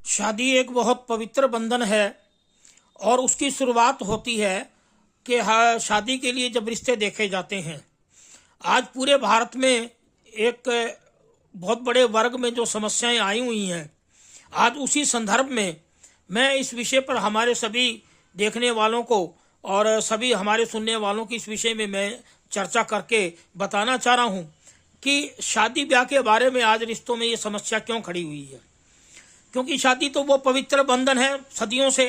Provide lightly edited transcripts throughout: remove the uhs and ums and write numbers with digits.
शादी एक बहुत पवित्र बंधन है और उसकी शुरुआत होती है कि शादी के लिए जब रिश्ते देखे जाते हैं। आज पूरे भारत में एक बहुत बड़े वर्ग में जो समस्याएं आई हुई हैं, आज उसी संदर्भ में मैं इस विषय पर हमारे सभी देखने वालों को और सभी हमारे सुनने वालों की इस विषय में मैं चर्चा करके बताना चाह रहा हूँ कि शादी ब्याह के बारे में आज रिश्तों में ये समस्या क्यों खड़ी हुई है। क्योंकि शादी तो वो पवित्र बंधन है सदियों से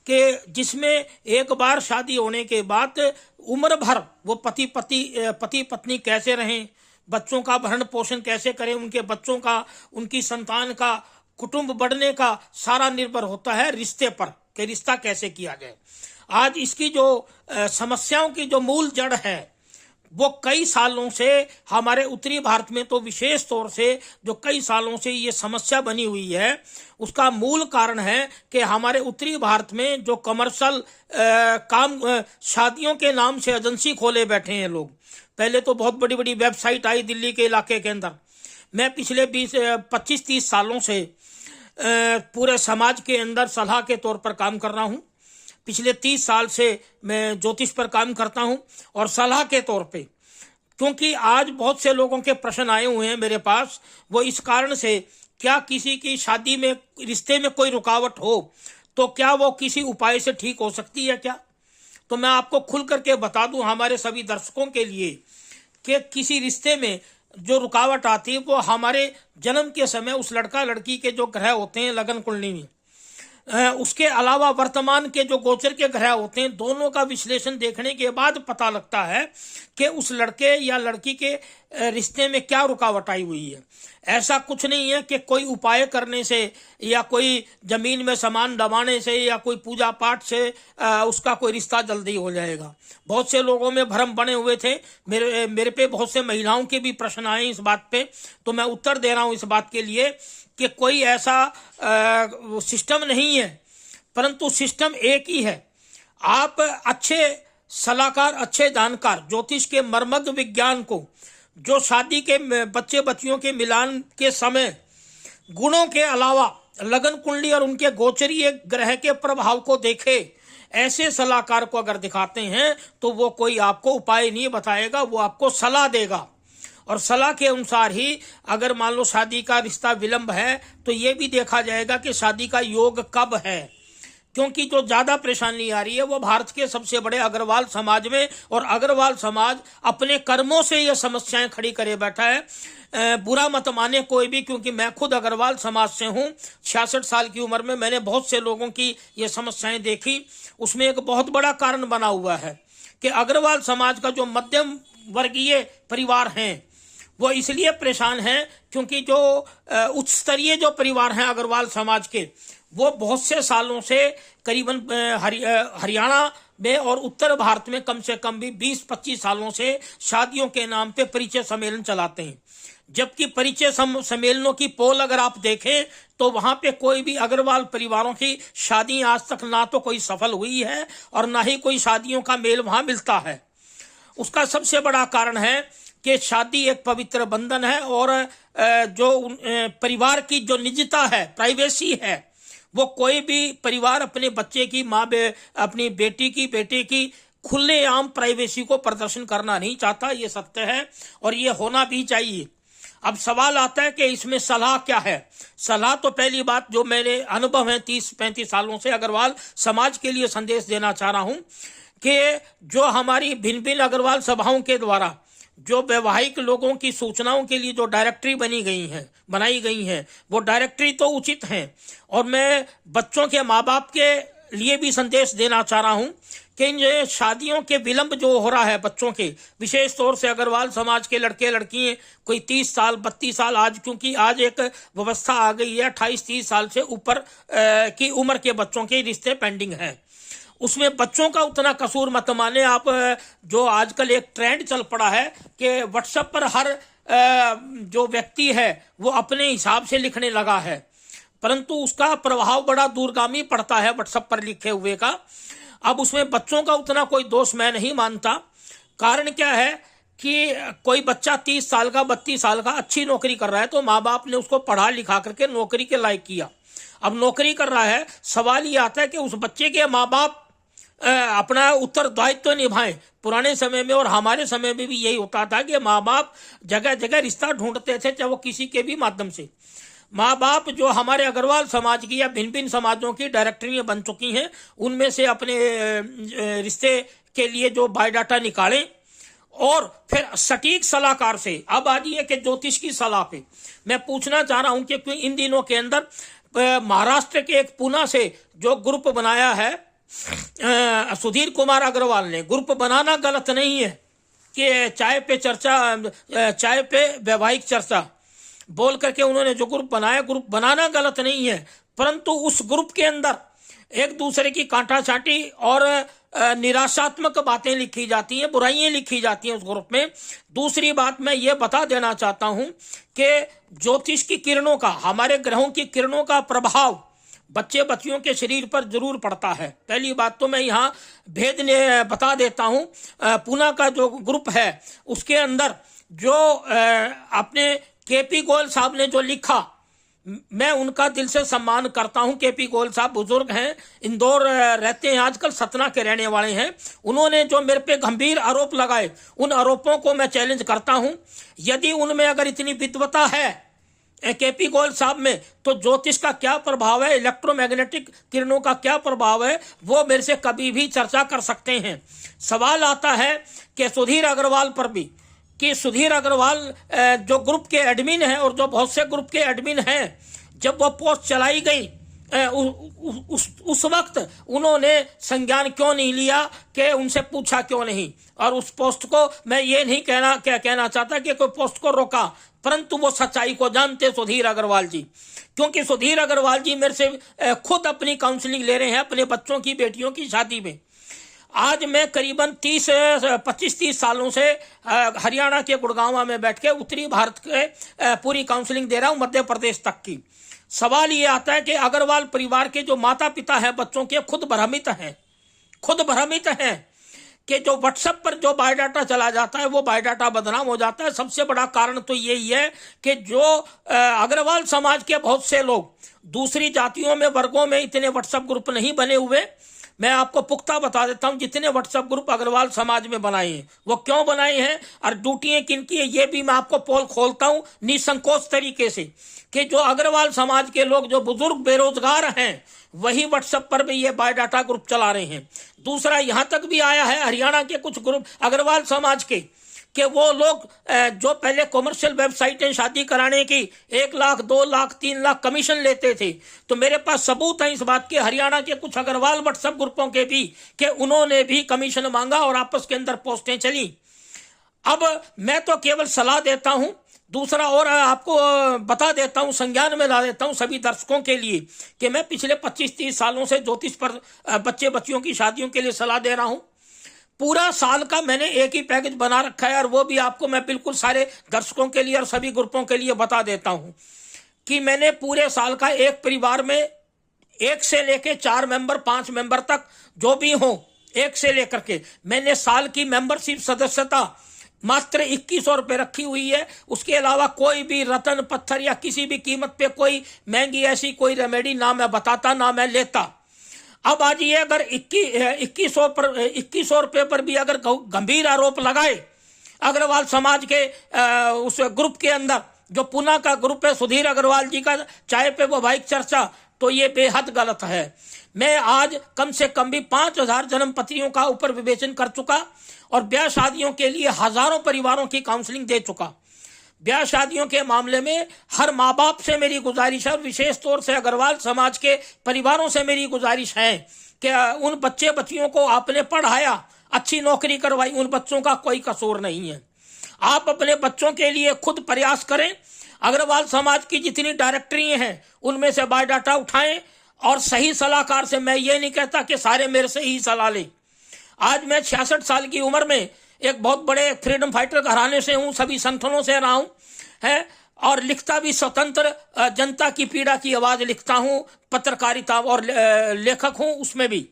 कि जिसमें एक बार शादी होने के बाद उम्र भर वो पति पत्नी कैसे रहें, बच्चों का भरण पोषण कैसे करें, उनके बच्चों का, उनकी संतान का, कुटुंब बढ़ने का सारा निर्भर होता है रिश्ते पर कि रिश्ता कैसे किया जाए। आज इसकी जो समस्याओं की जो मूल जड़ है वो कई सालों से हमारे उत्तरी भारत में तो विशेष तौर से जो कई सालों से ये समस्या बनी हुई है, उसका मूल कारण है कि हमारे उत्तरी भारत में जो कमर्शियल काम शादियों के नाम से एजेंसी खोले बैठे हैं लोग। पहले तो बहुत बड़ी बड़ी वेबसाइट आई दिल्ली के इलाके के अंदर। मैं पिछले 25-30 सालों से पूरे समाज के अंदर सलाह के तौर पर काम कर रहा हूँ। पिछले 30 साल से मैं ज्योतिष पर काम करता हूं और सलाह के तौर पे, क्योंकि आज बहुत से लोगों के प्रश्न आए हुए हैं मेरे पास, वो इस कारण से क्या किसी की शादी में रिश्ते में कोई रुकावट हो तो क्या वो किसी उपाय से ठीक हो सकती है क्या। तो मैं आपको खुल करके बता दूं हमारे सभी दर्शकों के लिए कि किसी रिश्ते में जो रुकावट आती है वो हमारे जन्म के समय उस लड़का लड़की के जो ग्रह होते हैं लगन कुंडली में, उसके अलावा वर्तमान के जो गोचर के ग्रह होते हैं, दोनों का विश्लेषण देखने के बाद पता लगता है कि उस लड़के या लड़की के रिश्ते में क्या रुकावट आई हुई है। ऐसा कुछ नहीं है कि कोई उपाय करने से या कोई जमीन में सामान दबाने से या कोई पूजा पाठ से उसका कोई रिश्ता जल्दी हो जाएगा। बहुत से लोगों में भ्रम बने हुए थे। मेरे पे बहुत से महिलाओं के भी प्रश्न आए इस बात पे, तो मैं उत्तर दे रहा हूं इस बात के लिए कि कोई ऐसा सिस्टम नहीं है, परंतु सिस्टम एक ही है। आप अच्छे सलाहकार, अच्छे जानकार, ज्योतिष के मर्मज्ञ विज्ञान को, जो शादी के बच्चे बच्चियों के मिलान के समय गुणों के अलावा लगन कुंडली और उनके गोचरीय ग्रह के प्रभाव को देखे, ऐसे सलाहकार को अगर दिखाते हैं तो वो कोई आपको उपाय नहीं बताएगा, वो आपको सलाह देगा। और सलाह के अनुसार ही अगर मान लो शादी का रिश्ता विलंब है तो ये भी देखा जाएगा कि शादी का योग कब है। क्योंकि जो ज्यादा परेशानी आ रही है वो भारत के सबसे बड़े अग्रवाल समाज में, और अग्रवाल समाज अपने कर्मों से ये समस्याएं खड़ी करे बैठा है। बुरा मत माने कोई भी, क्योंकि मैं खुद अग्रवाल समाज से हूँ। 66 साल की उम्र में मैंने बहुत से लोगों की ये समस्याएं देखी। उसमें एक बहुत बड़ा कारण बना हुआ है कि अग्रवाल समाज का जो मध्यम वर्गीय परिवार हैं वो इसलिए परेशान हैं क्योंकि जो उच्च स्तरीय जो परिवार हैं अग्रवाल समाज के, वो बहुत से सालों से करीबन हरियाणा में और उत्तर भारत में कम से कम भी 20-25 सालों से शादियों के नाम पे परिचय सम्मेलन चलाते हैं। जबकि परिचय सम्मेलनों की पोल अगर आप देखें तो वहां पे कोई भी अग्रवाल परिवारों की शादी आज तक ना तो कोई सफल हुई है और ना ही कोई शादियों का मेल वहां मिलता है। उसका सबसे बड़ा कारण है कि शादी एक पवित्र बंधन है और जो परिवार की जो निजता है, प्राइवेसी है, वो कोई भी परिवार अपने बच्चे की अपनी बेटे की खुलेआम प्राइवेसी को प्रदर्शन करना नहीं चाहता। ये सत्य है और ये होना भी चाहिए। अब सवाल आता है कि इसमें सलाह क्या है। सलाह तो पहली बात जो मेरे अनुभव है 30-35 सालों से अग्रवाल समाज के लिए संदेश देना चाह रहा हूं कि जो हमारी भिन्न भिन्न अग्रवाल सभाओं के द्वारा जो वैवाहिक लोगों की सूचनाओं के लिए जो डायरेक्टरी बनाई गई हैं, वो डायरेक्टरी तो उचित हैं। और मैं बच्चों के माँ बाप के लिए भी संदेश देना चाह रहा हूं कि इन शादियों के विलंब जो हो रहा है बच्चों के, विशेष तौर से अग्रवाल समाज के लड़के लड़कियां कोई 30 साल 32 साल, आज क्योंकि आज एक व्यवस्था आ गई है 28-30 साल से ऊपर की उम्र के बच्चों के रिश्ते पेंडिंग हैं। उसमें बच्चों का उतना कसूर मत माने आप। जो आजकल एक ट्रेंड चल पड़ा है कि व्हाट्सएप पर हर जो व्यक्ति है वो अपने हिसाब से लिखने लगा है, परंतु उसका प्रभाव बड़ा दूरगामी पड़ता है व्हाट्सएप पर लिखे हुए का। अब उसमें बच्चों का उतना कोई दोष मैं नहीं मानता। कारण क्या है कि कोई बच्चा 30 साल का 32 साल का अच्छी नौकरी कर रहा है तो माँ बाप ने उसको पढ़ा लिखा करके नौकरी के लायक किया। अब नौकरी कर रहा है। सवाल ये आता है कि उस बच्चे के माँ बाप अपना उत्तरदायित्व तो निभाएं। पुराने समय में और हमारे समय में भी यही होता था कि माँ बाप जगह जगह रिश्ता ढूंढते थे, चाहे वो किसी के भी माध्यम से। माँ बाप जो हमारे अग्रवाल समाज की या भिन्न भिन्न समाजों की डायरेक्टरियां बन चुकी हैं, उनमें से अपने रिश्ते के लिए जो बायोडाटा निकालें और फिर सटीक सलाहकार से। अब आ जाइए कि ज्योतिष की सलाह पे मैं पूछना चाह रहा हूं कि इन दिनों के अंदर महाराष्ट्र के एक पुणे से जो ग्रुप बनाया है सुधीर कुमार अग्रवाल ने, ग्रुप बनाना गलत नहीं है कि चाय पे चर्चा, चाय पे वैवाहिक चर्चा बोल करके उन्होंने जो ग्रुप बनाया, ग्रुप बनाना गलत नहीं है, परंतु उस ग्रुप के अंदर एक दूसरे की कांटा छांटी और निराशात्मक बातें लिखी जाती हैं, बुराइयां लिखी जाती हैं उस ग्रुप में। दूसरी बात मैं ये बता देना चाहता हूं कि ज्योतिष की किरणों का, हमारे ग्रहों की किरणों का प्रभाव बच्चे बच्चियों के शरीर पर जरूर पड़ता है। पहली बात तो मैं यहाँ भेद बता देता हूँ। पुणे का जो ग्रुप है उसके अंदर जो अपने केपी गोयल साहब ने जो लिखा, मैं उनका दिल से सम्मान करता हूं। केपी गोयल साहब बुजुर्ग हैं, इंदौर रहते हैं, आजकल सतना के रहने वाले हैं। उन्होंने जो मेरे पे गंभीर आरोप लगाए, उन आरोपों को मैं चैलेंज करता हूं। यदि उनमें अगर इतनी विद्वता है केपी गोयल साहब में, तो ज्योतिष का क्या प्रभाव है, इलेक्ट्रोमैग्नेटिक किरणों का क्या प्रभाव है, वो मेरे से कभी भी चर्चा कर सकते हैं। सवाल आता है कि सुधीर अग्रवाल पर भी, कि सुधीर अग्रवाल जो ग्रुप के एडमिन हैं और जो बहुत से ग्रुप के एडमिन हैं, जब वो पोस्ट चलाई गई उस वक्त उन्होंने संज्ञान क्यों नहीं लिया, कि उनसे पूछा क्यों नहीं। और उस पोस्ट को मैं ये नहीं कहना चाहता कि कोई पोस्ट को रोका, परंतु वो सच्चाई को जानते सुधीर अग्रवाल जी, क्योंकि सुधीर अग्रवाल जी मेरे से खुद अपनी काउंसलिंग ले रहे हैं अपने बच्चों की, बेटियों की शादी में। आज मैं करीबन 25-30 सालों से हरियाणा के गुड़गांव में बैठ के उत्तरी भारत के पूरी काउंसलिंग दे रहा हूं, मध्य प्रदेश तक की। सवाल ये आता है कि अग्रवाल परिवार के जो माता पिता हैं बच्चों के, खुद भ्रमित हैं कि जो व्हाट्सएप पर जो बायोडाटा चला जाता है वो बायोडाटा बदनाम हो जाता है। सबसे बड़ा कारण तो यही है कि जो अग्रवाल समाज के बहुत से लोग दूसरी जातियों में, वर्गों में इतने व्हाट्सएप ग्रुप नहीं बने हुए। मैं आपको पुख्ता बता देता हूं, जितने व्हाट्सएप ग्रुप अग्रवाल समाज में बनाए हैं वो क्यों बनाए हैं और ड्यूटियां किनकी है, ये भी मैं आपको पोल खोलता हूं निसंकोच तरीके से, कि जो अग्रवाल समाज के लोग जो बुजुर्ग बेरोजगार हैं वही व्हाट्सएप पर भी ये बायोडाटा ग्रुप चला रहे हैं। दूसरा, यहां तक भी आया है हरियाणा के कुछ ग्रुप अग्रवाल समाज के, कि वो लोग जो पहले कॉमर्शियल वेबसाइटें शादी कराने की 1 लाख 2 लाख 3 लाख कमीशन लेते थे, तो मेरे पास सबूत है इस बात के, हरियाणा के कुछ अग्रवाल व्हाट्सएप ग्रुपों के भी, कि उन्होंने भी कमीशन मांगा और आपस के अंदर पोस्टें चली। अब मैं तो केवल सलाह देता हूं। दूसरा और आपको बता देता हूं, संज्ञान में ला देता हूं सभी दर्शकों के लिए, कि मैं पिछले 25-30 सालों से ज्योतिष पर बच्चे बच्चियों की शादियों के लिए सलाह दे रहा हूं। पूरा साल का मैंने एक ही पैकेज बना रखा है, और वो भी आपको मैं बिल्कुल सारे दर्शकों के लिए और सभी ग्रुपों के लिए बता देता हूं कि मैंने पूरे साल का एक परिवार में 1 से लेके 4 मेंबर 5 मेंबर तक जो भी हो, 1 से लेकर के मैंने साल की मेंबरशिप सदस्यता मात्र 2100 रुपये रखी हुई है। उसके अलावा कोई भी रतन पत्थर या किसी भी कीमत पे कोई महंगी ऐसी कोई रेमेडी ना मैं बताता ना मैं लेता। अब आज ये अगर 2100 रुपये पर भी अगर गंभीर आरोप लगाए अग्रवाल समाज के उस ग्रुप के अंदर, जो पुणे का ग्रुप है सुधीर अग्रवाल जी का, चाय पे वैवाहिक चर्चा, तो ये बेहद गलत है। मैं आज कम से कम भी 5000 जन्म पत्रियों का ऊपर विवेचन कर चुका और ब्याह शादियों के लिए हजारों परिवारों की काउंसलिंग दे चुका। ब्याह शादियों के मामले में हर माँ बाप से मेरी गुजारिश है, और विशेष तौर से अग्रवाल समाज के परिवारों से मेरी गुजारिश है कि उन बच्चे बच्चियों को आपने पढ़ाया, अच्छी नौकरी करवाई, उन बच्चों का कोई कसूर नहीं है। आप अपने बच्चों के लिए खुद प्रयास करें। अग्रवाल समाज की जितनी डायरेक्टरी हैं उनमें से बायोडाटा उठाएं, और सही सलाहकार से, मैं ये नहीं कहता कि सारे मेरे से ही सलाह लें। आज मैं 66 साल की उम्र में एक बहुत बड़े फ्रीडम फाइटर घराने से हूं, सभी संगठनों से रहा हूं है, और लिखता भी स्वतंत्र जनता की पीड़ा की आवाज लिखता हूं, पत्रकारिता और लेखक हूं, उसमें भी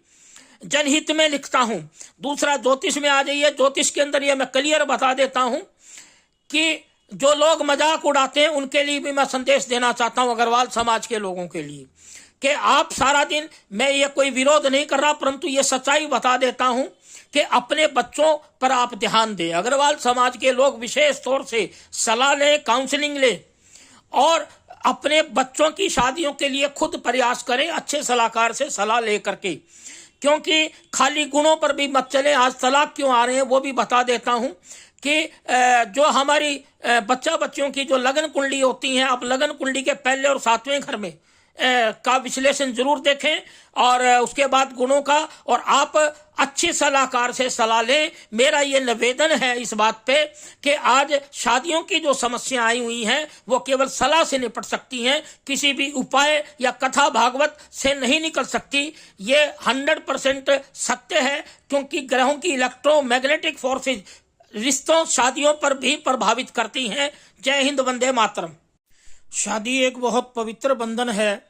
जनहित में लिखता हूं। दूसरा, ज्योतिष में आ जाइए। ज्योतिष के अंदर ये मैं क्लियर बता देता हूं कि जो लोग मजाक उड़ाते हैं उनके लिए भी मैं संदेश देना चाहता हूं, अग्रवाल समाज के लोगों के लिए, कि आप सारा दिन, मैं ये कोई विरोध नहीं कर रहा, परंतु ये सच्चाई बता देता हूं कि अपने बच्चों पर आप ध्यान दें। अग्रवाल समाज के लोग विशेष तौर से सलाह लें, काउंसलिंग लें और अपने बच्चों की शादियों के लिए खुद प्रयास करें, अच्छे सलाहकार से सलाह ले करके, क्योंकि खाली गुणों पर भी मत चले। आज तलाक क्यों आ रहे हैं वो भी बता देता हूं कि जो हमारी बच्चा बच्चियों की जो लगन कुंडली होती हैं, आप लगन कुंडली के पहले और 7वें घर में का विश्लेषण जरूर देखें और उसके बाद गुणों का, और आप अच्छे सलाहकार से सलाह लें। मेरा ये निवेदन है इस बात पे कि आज शादियों की जो समस्या आई हुई हैं वो केवल सलाह से निपट सकती हैं, किसी भी उपाय या कथा भागवत से नहीं निकल सकती। ये 100% सत्य है, क्योंकि ग्रहों की इलेक्ट्रोमैग्नेटिक फोर्सेज रिश्तों शादियों पर भी प्रभावित करती हैं। जय हिंद, वंदे मातरम। शादी एक बहुत पवित्र बंधन है